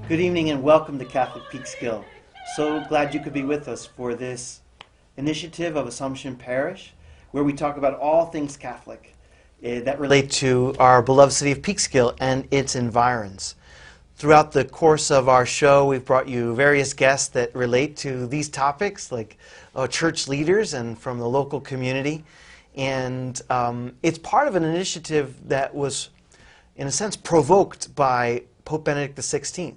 Good evening and welcome to Catholic Peekskill. So glad you could be with us for this initiative of Assumption Parish, where we talk about all things Catholic that relate to our beloved city of Peekskill and its environs. Throughout the course of our show, we've brought you various guests that relate to these topics, like church leaders and from the local community. And it's part of an initiative that was, in a sense, provoked by Pope Benedict XVI.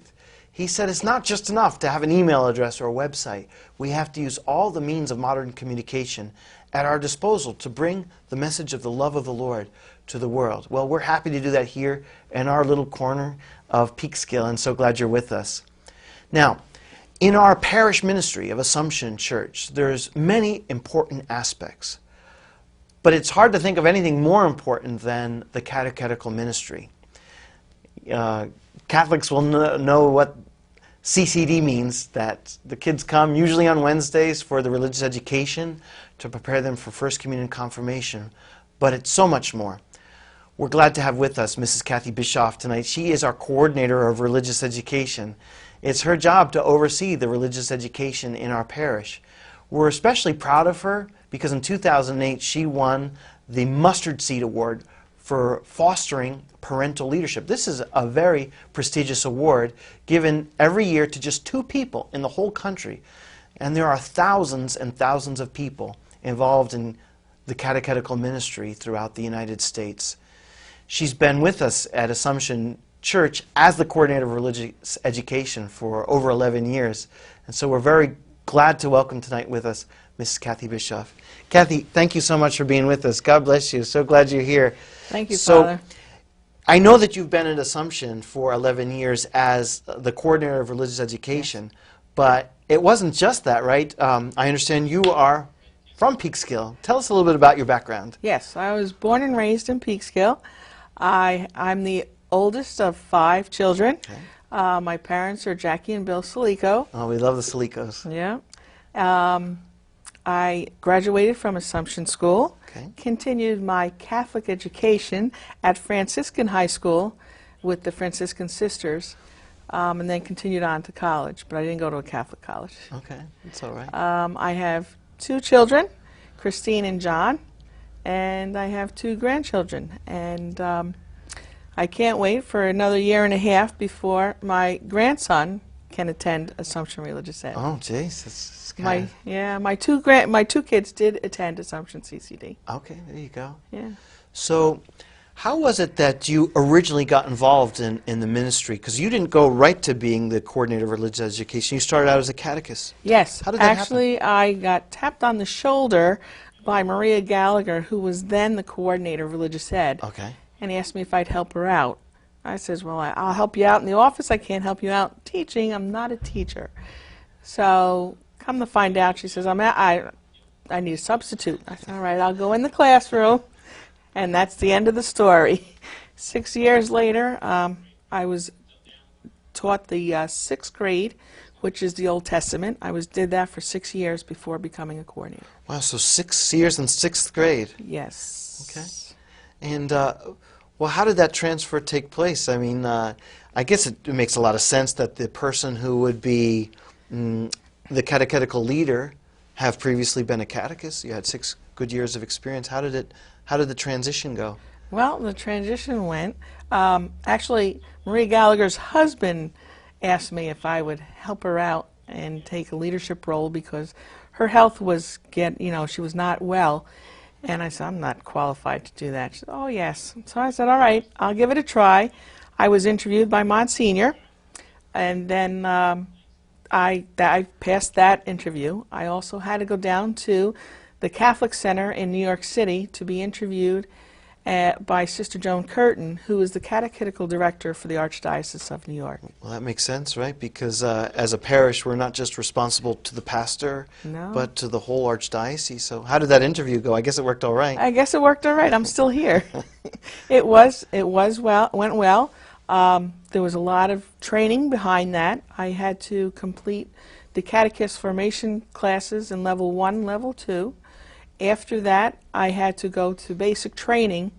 He said it's not just enough to have an email address or a website. We have to use all the means of modern communication at our disposal to bring the message of the love of the Lord to the world. Well, we're happy to do that here in our little corner of Peekskill, and so glad you're with us. Now, in our parish ministry of Assumption Church, there's many important aspects. But it's hard to think of anything more important than the Catechetical Ministry. Catholics will know what CCD means, that the kids come usually on Wednesdays for the religious education to prepare them for First Communion and Confirmation, but it's so much more. We're glad to have with us Mrs. Kathy Bischoff tonight. She is our coordinator of religious education. It's her job to oversee the religious education in our parish. We're especially proud of her because in 2008 she won the Mustard Seed Award for fostering parental leadership. This is a very prestigious award given every year to just 2 people in the whole country. And there are thousands and thousands of people involved in the Catechetical Ministry throughout the United States. She's been with us at Assumption Church as the coordinator of religious education for over 11 years. And so we're very glad to welcome tonight with us Mrs. Kathy Bischoff. Kathy, thank you so much for being with us. God bless you. So glad you're here. Thank you, Father. I know that you've been at Assumption for 11 years as the coordinator of religious education, yes. But it wasn't just that, right? I understand you are from Peekskill. Tell us a little bit about your background. Yes, I was born and raised in Peekskill. I'm the oldest of 5 children. Okay. My parents are Jackie and Bill Salico. Oh, we love the Salicos. Yeah. I graduated from Assumption School, okay. Continued my Catholic education at Franciscan High School with the Franciscan Sisters, and then continued on to college, but I didn't go to a Catholic college. Okay, that's all right. I have 2 children, Christine and John, and I have 2 grandchildren, and I can't wait for another year and a half before my grandson can attend Assumption Religious Ed. Oh, jeez, that's my two kids did attend Assumption CCD. Okay, there you go. Yeah. So, how was it that you originally got involved in the ministry? Because you didn't go right to being the coordinator of religious education. You started out as a catechist. Yes. How did that actually, happen? I got tapped on the shoulder by Maria Gallagher, who was then the coordinator of religious ed. Okay. And he asked me if I'd help her out. I says, well, I'll help you out in the office. I can't help you out teaching. I'm not a teacher. So, come to find out, she says, I need a substitute. I said, all right, I'll go in the classroom. And that's the end of the story. 6 years later, I was taught the 6th grade, which is the Old Testament. Did that for 6 years before becoming a coordinator. Wow, so 6 years in 6th grade. Yes. Okay. And, well, how did that transfer take place? I mean, I guess it makes a lot of sense that the person who would be the catechetical leader have previously been a catechist. You had 6 good years of experience. How did the transition go? Well, the transition went, actually, Maria Gallagher's husband asked me if I would help her out and take a leadership role because her health was she was not well. And I said, I'm not qualified to do that. She said, oh, yes. So I said, all right, I'll give it a try. I was interviewed by Monsignor, and then I passed that interview. I also had to go down to the Catholic Center in New York City to be interviewed by Sister Joan Curtin, who is the Catechetical Director for the Archdiocese of New York. Well, that makes sense, right? Because as a parish, we're not just responsible to the pastor, but to the whole Archdiocese. So how did that interview go? I guess it worked all right. I guess it worked all right. I'm still here. It went well. There was a lot of training behind that. I had to complete the catechist formation classes in level 1, level 2. After that, I had to go to basic training,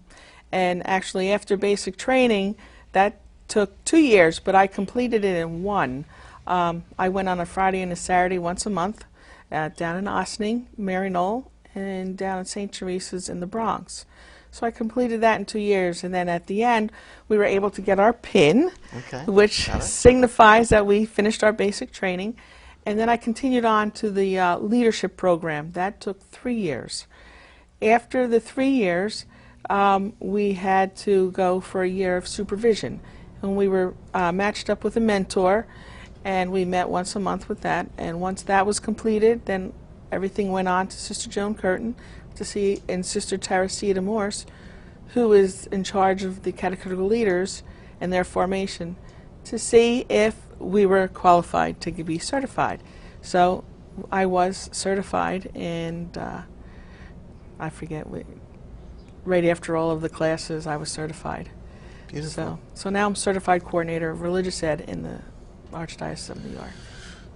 and actually after basic training, that took 2 years, but I completed it in one. I went on a Friday and a Saturday once a month down in Ossining, Mary Knoll, and down in St. Teresa's in the Bronx. So I completed that in 2 years, and then at the end, we were able to get our PIN, which signifies that we finished our basic training. And then I continued on to the leadership program. That took 3 years. After the 3 years, we had to go for a year of supervision. And we were matched up with a mentor, and we met once a month with that. And once that was completed, then everything went on to Sister Joan Curtin to see, and Sister Teresita Morse, who is in charge of the catechetical leaders and their formation, to see if we were qualified to be certified. So I was certified, and I forget, right after all of the classes, I was certified. Beautiful. So now I'm certified coordinator of religious ed in the Archdiocese of New York.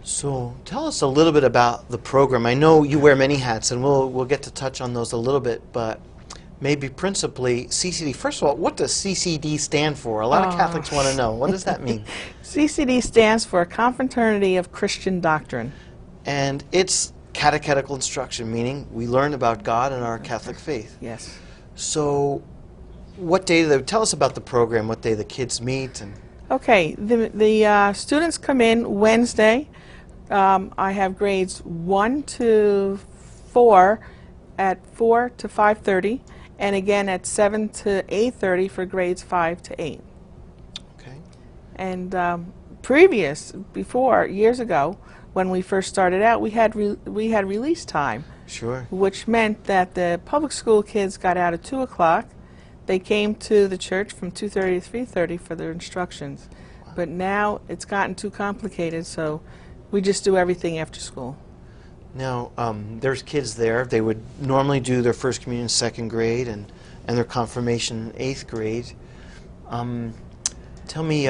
So tell us a little bit about the program. I know you wear many hats, and we'll get to touch on those a little bit, but maybe principally CCD. First of all, what does CCD stand for? A lot of Catholics want to know. What does that mean? CCD stands for Confraternity of Christian Doctrine. And it's catechetical instruction, meaning we learn about God and our Catholic faith. Yes. So what day, tell us about the program, what day the kids meet. And Okay, the students come in Wednesday. I have grades 1 to 4 at 4 to 5:30, and again at 7 to 8:30 for grades 5 to 8. okay. And before, years ago, when we first started out, we had release time, Sure. which meant that the public school kids got out at 2 o'clock. They came to the church from 2:30 to 3:30 for their instructions. But now it's gotten too complicated, so we just do everything after school. Now, there's kids there. They would normally do their first communion in 2nd grade and their confirmation in 8th grade. Tell me,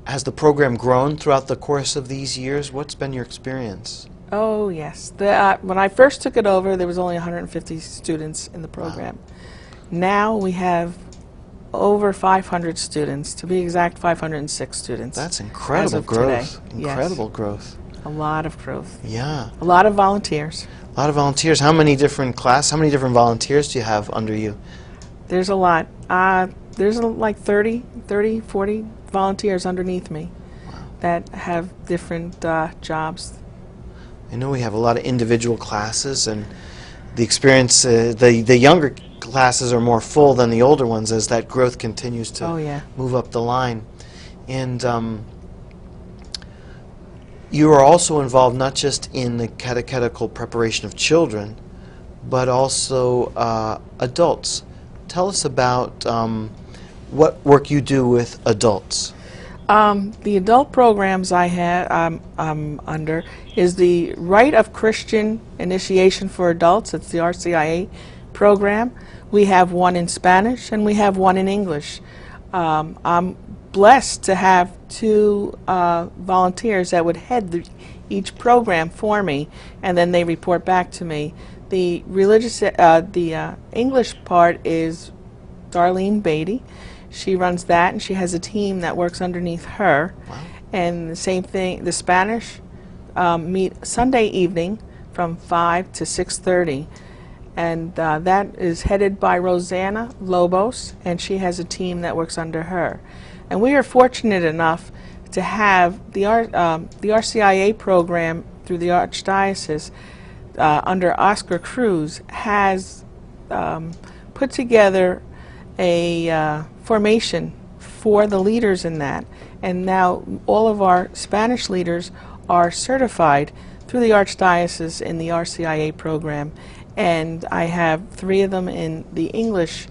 has the program grown throughout the course of these years? What's been your experience? Oh, yes. When I first took it over, there was only 150 students in the program. Wow. Now we have over 500 students, to be exact, 506 students. That's incredible growth. Incredible growth. A lot of growth. Yeah. A lot of volunteers. A lot of volunteers. How many different volunteers do you have under you? There's a lot. There's like 30, 40 volunteers underneath me that have different jobs. I know we have a lot of individual classes, and the experience, the younger classes are more full than the older ones as that growth continues to move up the line. And you are also involved not just in the catechetical preparation of children, but also adults. Tell us about what work you do with adults. The adult programs I'm under is the Rite of Christian Initiation for Adults. It's the RCIA program. We have one in Spanish and we have one in English. I'm blessed to have 2 volunteers that would head each program for me, and then they report back to me. The English part is Darlene Beatty. She runs that, and she has a team that works underneath her. Wow. And the same thing, the Spanish meet Sunday evening from 5 to 6:30. And that is headed by Rosanna Lobos, and she has a team that works under her. And we are fortunate enough to have the RCIA program through the Archdiocese under Oscar Cruz has put together a formation for the leaders in that. And now all of our Spanish leaders are certified through the Archdiocese in the RCIA program. And I have 3 of them in the English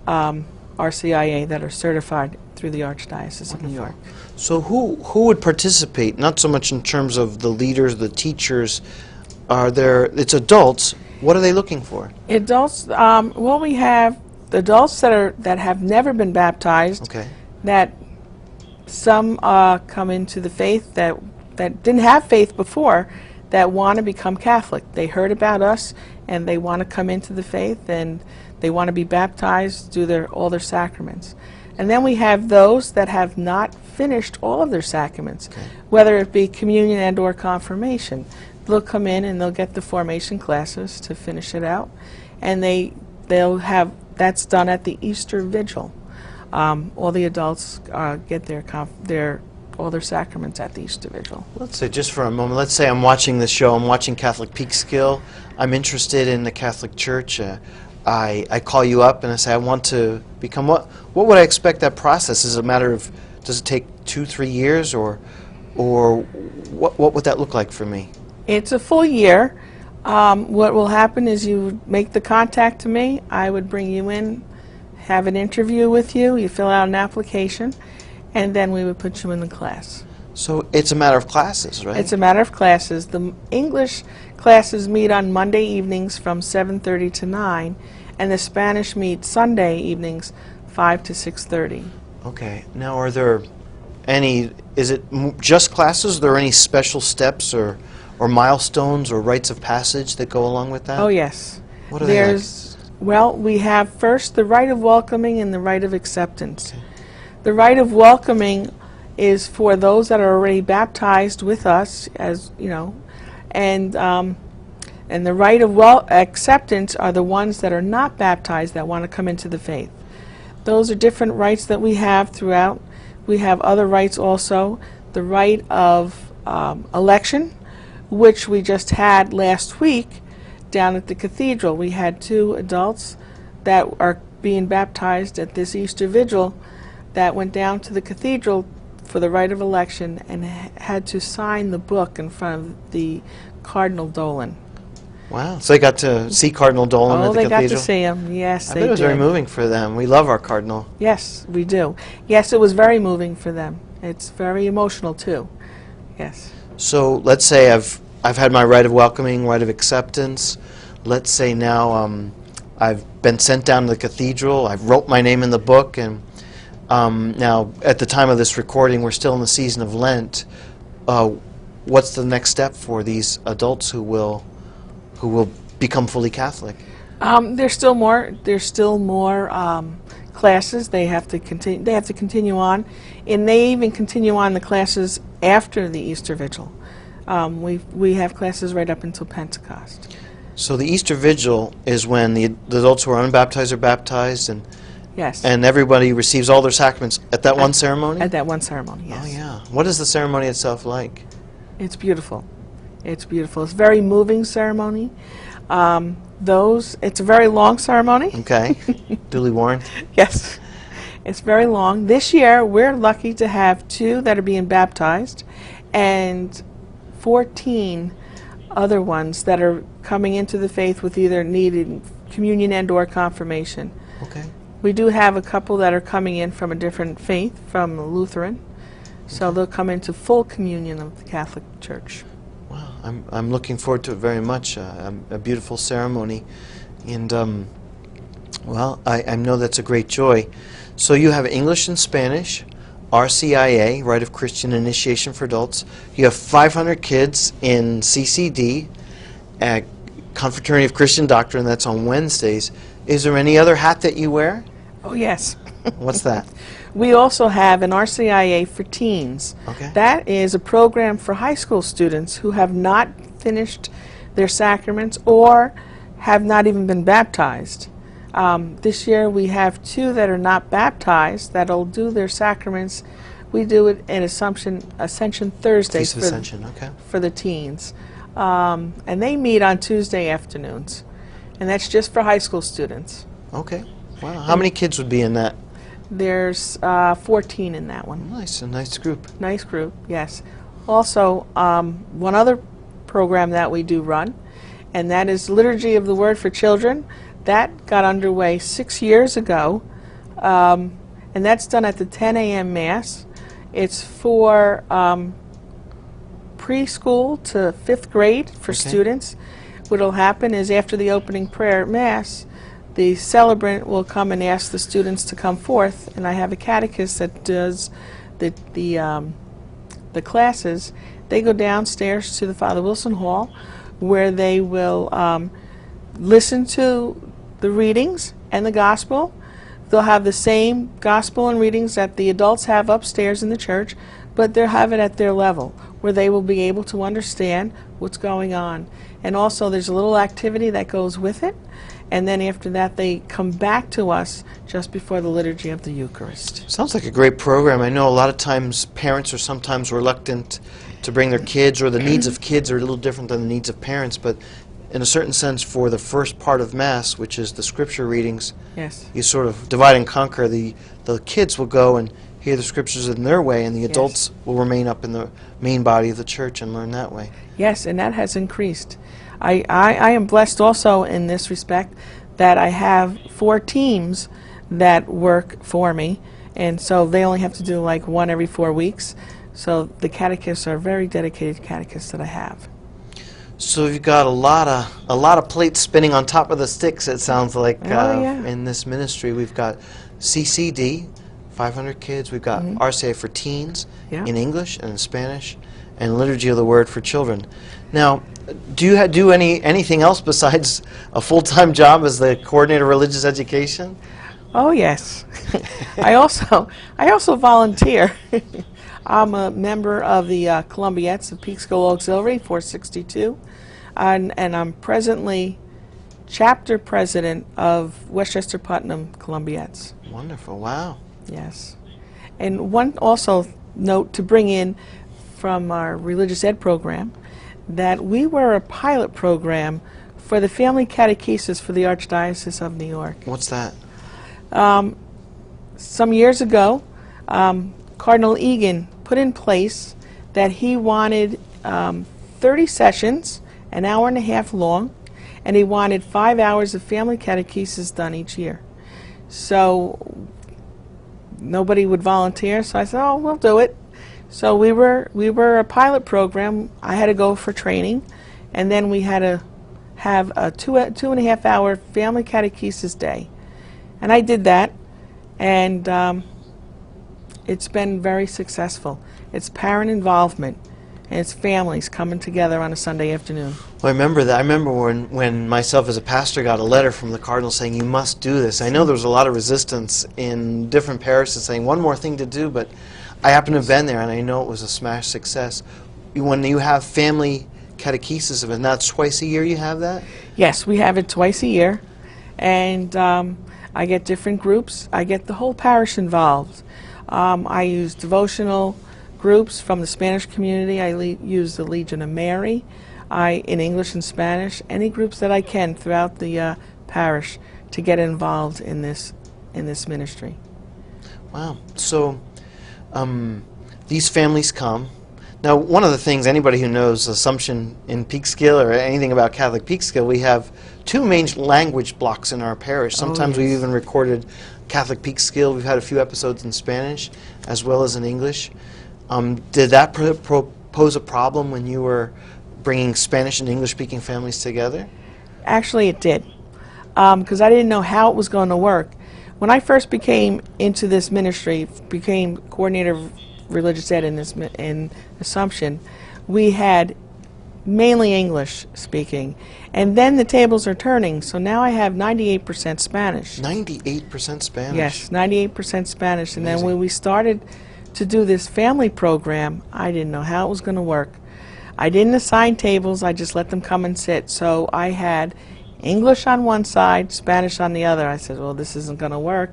RCIA that are certified through the Archdiocese of New York. So who would participate? Not so much in terms of the leaders, the teachers. It's adults. What are they looking for? Adults. Well, we have adults that have never been baptized. Okay. That some come into the faith that didn't have faith before, that want to become Catholic. They heard about us and they want to come into the faith, and they want to be baptized, do all their sacraments. And then we have those that have not finished all of their sacraments, Okay. whether it be communion and or confirmation. They'll come in and they'll get the formation classes to finish it out, and they'll have, that's done at the Easter Vigil. All the adults get all their sacraments at the Easter Vigil. Let's say, just for a moment, let's say I'm watching this show, I'm watching Catholic Peekskill, I'm interested in the Catholic Church, I call you up and I say I want to become, what would I expect that process? Is it a matter of, does it take 2-3 years, or what would that look like for me? It's a full year. What will happen is you would make the contact to me, I would bring you in, have an interview with you, you fill out an application, and then we would put you in the class. So it's a matter of classes, right? It's a matter of classes. The English classes meet on Monday evenings from 7:30 to 9, and the Spanish meet Sunday evenings 5 to 6:30. Okay. Now, are there any, is it just classes? Are there any special steps or milestones or rites of passage that go along with that? Oh, yes. What are they like? Well, we have first the rite of welcoming and the rite of acceptance. Okay. The rite of welcoming is for those that are already baptized with us, as you know, and the rite of acceptance are the ones that are not baptized that want to come into the faith. Those are different rites that we have throughout. We have other rites also. The rite of election, which we just had last week down at the cathedral. We had 2 adults that are being baptized at this Easter Vigil that went down to the cathedral for the rite of election and had to sign the book in front of the Cardinal Dolan. Wow. So they got to see Cardinal Dolan at the cathedral? Oh, they got to see him. Yes, I they bet it was did. very moving for them. We love our Cardinal. Yes, we do. Yes, it was very moving for them. It's very emotional, too. Yes. So let's say I've had my rite of welcoming, rite of acceptance. Let's say now I've been sent down to the cathedral. I've wrote my name in the book, and now at the time of this recording, we're still in the season of Lent. What's the next step for these adults who will become fully Catholic? There's still more. There's still more classes. They have to continue. They have to continue on, and they even continue on the classes after the Easter Vigil. We have classes right up until Pentecost. So the Easter Vigil is when the adults who are unbaptized are baptized, and yes, and everybody receives all their sacraments at that one ceremony? At that one ceremony, yes. Oh, yeah. What is the ceremony itself like? It's beautiful. It's beautiful. It's a very moving ceremony. It's a very long ceremony. Okay. Duly warned. Yes. It's very long. This year, we're lucky to have 2 that are being baptized and 14 other ones that are coming into the faith with either needing communion and or confirmation. Okay. We do have a couple that are coming in from a different faith, from Lutheran, so they'll come into full communion of the Catholic Church. Wow, I'm looking forward to it very much. A beautiful ceremony, and well, I know that's a great joy. So you have English and Spanish, RCIA, Rite of Christian Initiation for Adults. You have 500 kids in CCD, at Confraternity of Christian Doctrine. That's on Wednesdays. Is there any other hat that you wear? Oh, yes. What's that? We also have an RCIA for teens. Okay. That is a program for high school students who have not finished their sacraments or have not even been baptized. This year we have 2 that are not baptized that'll do their sacraments. We do it in Ascension Thursday Feast of Ascension, okay. for the teens. And they meet on Tuesday afternoons. And that's just for high school students. Okay. Wow. How many kids would be in that? There's 14 in that one. Nice, a nice group. Nice group, yes. Also, one other program that we do run, and that is Liturgy of the Word for Children. That got underway 6 years ago, and that's done at the 10 a.m. Mass. It's for preschool to 5th grade for students. What will happen is after the opening prayer at Mass, the celebrant will come and ask the students to come forth, and I have a catechist that does the classes. They go downstairs to the Father Wilson Hall, where they will listen to the readings and the gospel. they'll have the same gospel and readings that the adults have upstairs in the church, but they'll have it at their level, where they will be able to understand what's going on. And also there's a little activity that goes with it, and then after that they come back to us just before the Liturgy of the Eucharist. Sounds like a great program. I know a lot of times parents are sometimes reluctant to bring their kids, or the needs of kids are a little different than the needs of parents, but in a certain sense, for the first part of Mass, which is the scripture readings, Yes. you sort of divide and conquer. The kids will go and hear the scriptures in their way, and the adults will remain up in the main body of the church and learn that way. Yes, and that has increased. I am blessed also in this respect that I have 4 teams that work for me, and so they only have to do like one every 4 weeks. So the catechists are very dedicated catechists that I have. So you've got a lot of plates spinning on top of the sticks, it sounds like, yeah. in this ministry. We've got CCD, 500 kids. We've got RCIA for teens, Yeah. in English and in Spanish, and Liturgy of the Word for children. Now, do you do anything else besides a full-time job as the coordinator of religious education? Oh yes, I also volunteer. I'm a member of the Columbiates of Peekskill Auxiliary 462, and I'm presently chapter president of Westchester Putnam Columbiates. Wonderful, wow. Yes. And one also note to bring in from our religious ed program, that we were a pilot program for the Familykesas for the Archdiocese of New York. What's that? Some years ago, Cardinal Egan put in place that he wanted 30 sessions, an hour and a half long, and he wanted 5 hours of family catechesis done each year. So nobody would volunteer, so I said, oh, we'll do it. So we were a pilot program. I had to go for training, and then we had to have a 2.5 hour family catechesis day. And I did that, and it's been very successful. It's parent involvement, and it's families coming together on a Sunday afternoon. Well, I remember that. I remember when myself as a pastor got a letter from the cardinal saying, you must do this. I know there was a lot of resistance in different parishes saying, one more thing to do, but I happen to have been there, and I know it was a smash success. When you have family catechesis, and that's twice a year you have that? Yes, we have it twice a year, and I get different groups. I get the whole parish involved. I use devotional groups from the Spanish community. I use the Legion of Mary, in English and Spanish, any groups that I can throughout the parish to get involved in this ministry. Wow. So these families come. Now, one of the things, anybody who knows Assumption in Peekskill or anything about Catholic Peekskill, we have 2 main language blocks in our parish. Sometimes we've even recorded Catholic Peekskill. We've had a few episodes in Spanish as well as in English. Did that pose a problem when you were bringing Spanish and English-speaking families together? Actually, it did, because I didn't know how it was going to work. When I first became into this ministry, became coordinator of religious ed in Assumption, we had mainly English speaking, and then the tables are turning, so now I have 98% Spanish. 98% Spanish? Yes, 98% Spanish. And Amazing. then when we started to do this family program, I didn't know how it was going to work. I didn't assign tables, I just let them come and sit. So I had English on one side, Spanish on the other. I said, well, this isn't going to work.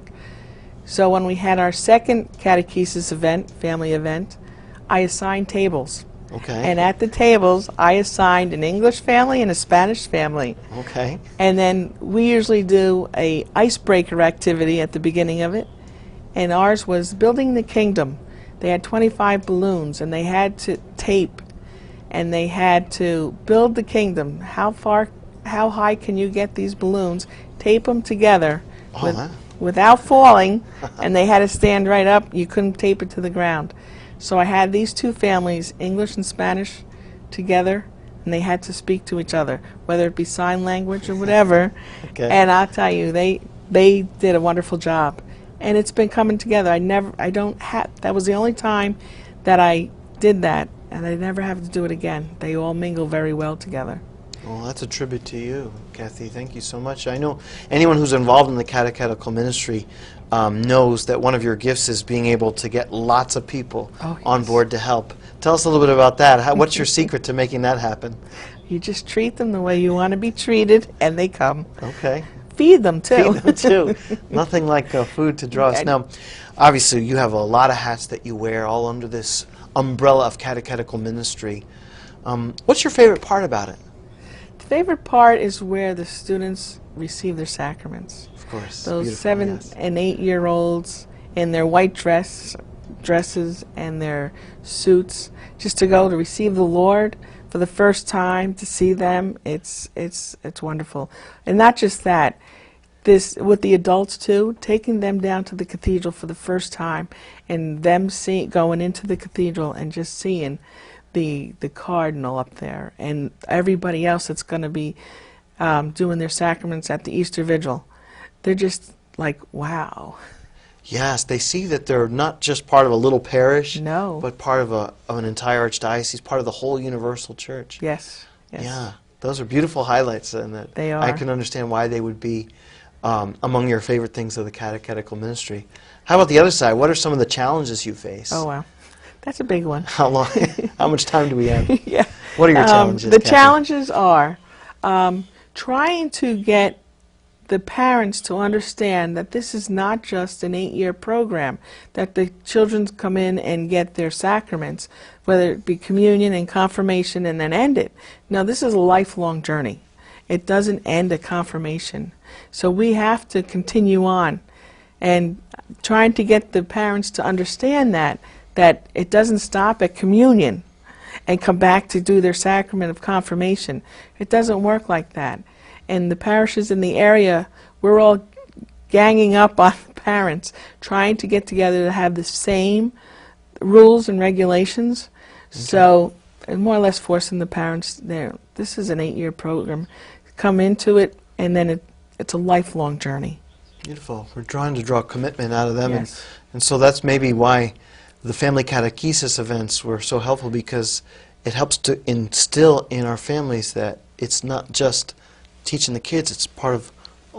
So when we had our second catechesis event, family event, I assigned tables. Okay. And at the tables, I assigned an English family and a Spanish family. Okay. And then we usually do a icebreaker activity at the beginning of it. And ours was building the kingdom. They had 25 balloons, and they had to tape, and they had to build the kingdom. How high can you get these balloons? Tape them together without falling, and they had to stand right up. You couldn't tape it to the ground. So I had these 2 families, English and Spanish, together, and they had to speak to each other, whether it be sign language or whatever. Okay. And I'll tell you, they did a wonderful job. And it's been coming together. That was the only time that I did that, and I never have to do it again. They all mingle very well together. Well, that's a tribute to you, Kathy. Thank you so much. I know anyone who's involved in the Catechetical Ministry knows that one of your gifts is being able to get lots of people on board to help. Tell us a little bit about that. What's your secret to making that happen? You just treat them the way you want to be treated, and they come. Okay. Feed them, too. Feed them, too. Nothing like food to draw us. Now, obviously, you have a lot of hats that you wear all under this umbrella of Catechetical Ministry. What's your favorite part about it? The favorite part is where the students receive their sacraments. Of course. Those Beautiful, 7 yes. and 8-year-olds in their white dresses and their suits, just to go to receive the Lord for the first time, to see them, it's wonderful. And not just that, this with the adults too, taking them down to the cathedral for the first time, and them going into the cathedral and just seeing the cardinal up there and everybody else that's going to be doing their sacraments at the Easter Vigil. They're just like, wow. Yes, they see that they're not just part of a little parish, No. but part of an entire archdiocese, part of the whole universal church. Yes. Yes. Yeah, those are beautiful highlights, and that They I are. can understand why they would be among your favorite things of the Catechetical Ministry. How about the other side? What are some of the challenges you face? Oh, wow. That's a big one. How long? How much time do we have? Yeah. What are your challenges? The Kathy? challenges are trying to get the parents to understand that this is not just an 8-year program, that the children come in and get their sacraments, whether it be communion and confirmation, and then end it. No, this is a lifelong journey. It doesn't end at confirmation. So we have to continue on, and trying to get the parents to understand that it doesn't stop at communion and come back to do their sacrament of confirmation. It doesn't work like that. And the parishes in the area, we're all ganging up on parents, trying to get together to have the same rules and regulations. Okay. So, and more or less forcing the parents there. This is an 8-year program. Come into it, and then it's a lifelong journey. Beautiful. We're trying to draw commitment out of them. Yes. And so that's maybe why the Family Catechesis events were so helpful, because it helps to instill in our families that it's not just teaching the kids, it's part of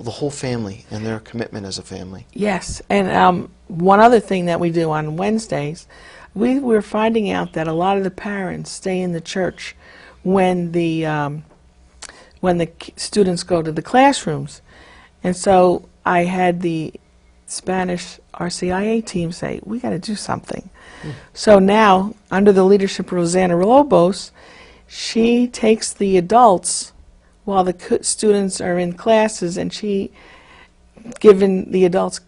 the whole family and their commitment as a family. Yes, and one other thing that we do on Wednesdays, we're finding out that a lot of the parents stay in the church when the students go to the classrooms. And so I had the Spanish RCIA team say, we got to do something. So now, under the leadership of Rosanna Lobos, she takes the adults while the students are in classes, and she given the adults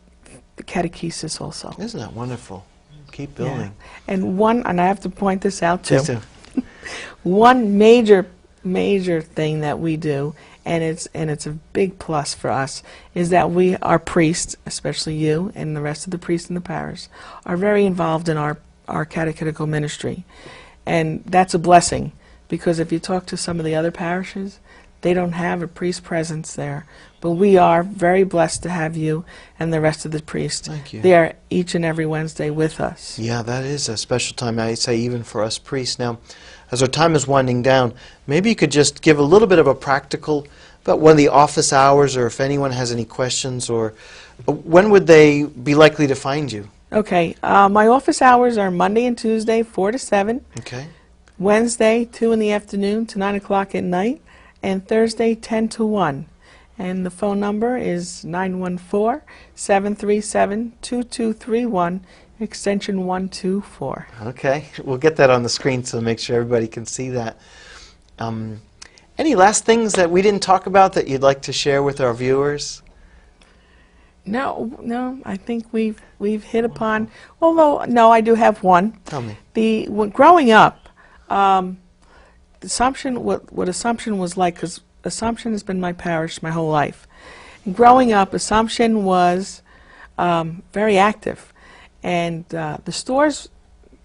the catechesis also. Isn't that wonderful? Keep building. Yeah. And I have to point this out too. Please do. One major thing that we do, and it's a big plus for us, is that our priests, especially you and the rest of the priests in the parish, are very involved in our catechetical ministry. And that's a blessing, because if you talk to some of the other parishes, they don't have a priest presence there. But we are very blessed to have you and the rest of the priests there each and every Wednesday with us. Yeah, that is a special time, I say, even for us priests. Now, as our time is winding down, maybe you could just give a little bit of a practical about one of the office hours, or if anyone has any questions, or when would they be likely to find you? Okay, my office hours are Monday and Tuesday, 4 to 7. Okay. Wednesday, 2 in the afternoon to 9 o'clock at night. And Thursday, 10 to 1. And the phone number is 914-737-2231, extension 124. Okay, we'll get that on the screen to make sure everybody can see that. Any last things that we didn't talk about that you'd like to share with our viewers? No, I think we've hit upon, although, no, I do have one. Tell me. Growing up, Assumption, what Assumption was like, because Assumption has been my parish my whole life. And growing up, Assumption was very active, and the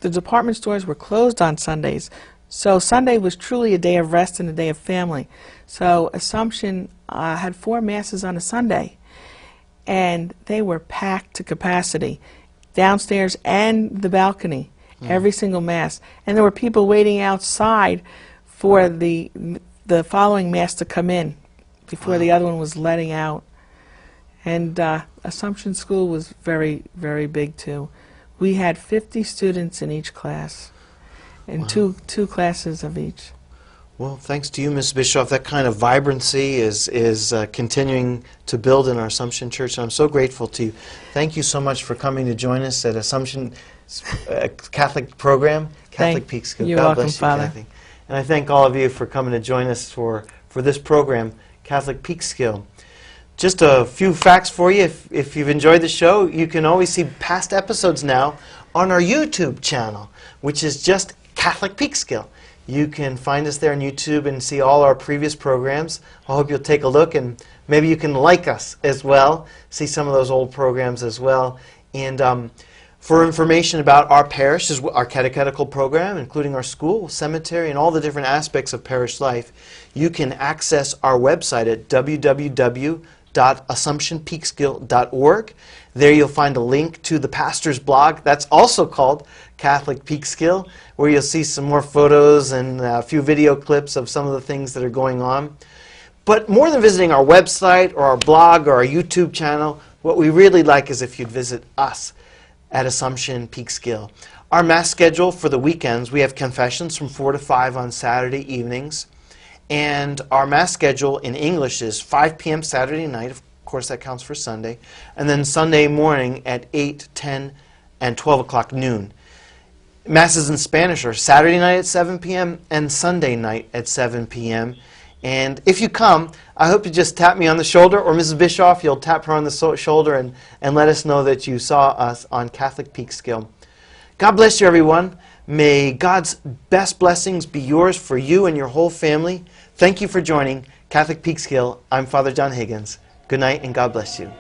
department stores were closed on Sundays. So Sunday was truly a day of rest and a day of family. So Assumption had 4 masses on a Sunday, and they were packed to capacity, downstairs and the balcony, every single mass. And there were people waiting outside for the the following Mass to come in before the other one was letting out. And Assumption School was very, very big too. We had 50 students in each class, and two classes of each. Well, thanks to you, Ms. Bischoff. That kind of vibrancy is continuing to build in our Assumption Church, and I'm so grateful to you. Thank you so much for coming to join us at Assumption Catholic program, Catholic Peekskill. You're God welcome, bless you, Father. Kathy. And I thank all of you for coming to join us for this program, Catholic Peekskill. Just a few facts for you. If you've enjoyed the show, you can always see past episodes now on our YouTube channel, which is just Catholic Peekskill. You can find us there on YouTube and see all our previous programs. I hope you'll take a look, and maybe you can like us as well, see some of those old programs as well. And for information about our parish, our catechetical program, including our school, cemetery, and all the different aspects of parish life, you can access our website at www.assumptionpeekskill.org. There you'll find a link to the pastor's blog. That's also called Catholic Peekskill, where you'll see some more photos and a few video clips of some of the things that are going on. But more than visiting our website or our blog or our YouTube channel, what we really like is if you'd visit us at Assumption Peekskill. Our Mass schedule for the weekends, we have confessions from 4 to 5 on Saturday evenings. And our Mass schedule in English is 5 p.m. Saturday night. Of course, that counts for Sunday. And then Sunday morning at 8, 10, and 12 o'clock noon. Masses in Spanish are Saturday night at 7 p.m. and Sunday night at 7 p.m. And if you come, I hope you just tap me on the shoulder, or Mrs. Bischoff, you'll tap her on the shoulder and let us know that you saw us on Catholic Peekskill. God bless you, everyone. May God's best blessings be yours for you and your whole family. Thank you for joining Catholic Peekskill. I'm Father John Higgins. Good night, and God bless you.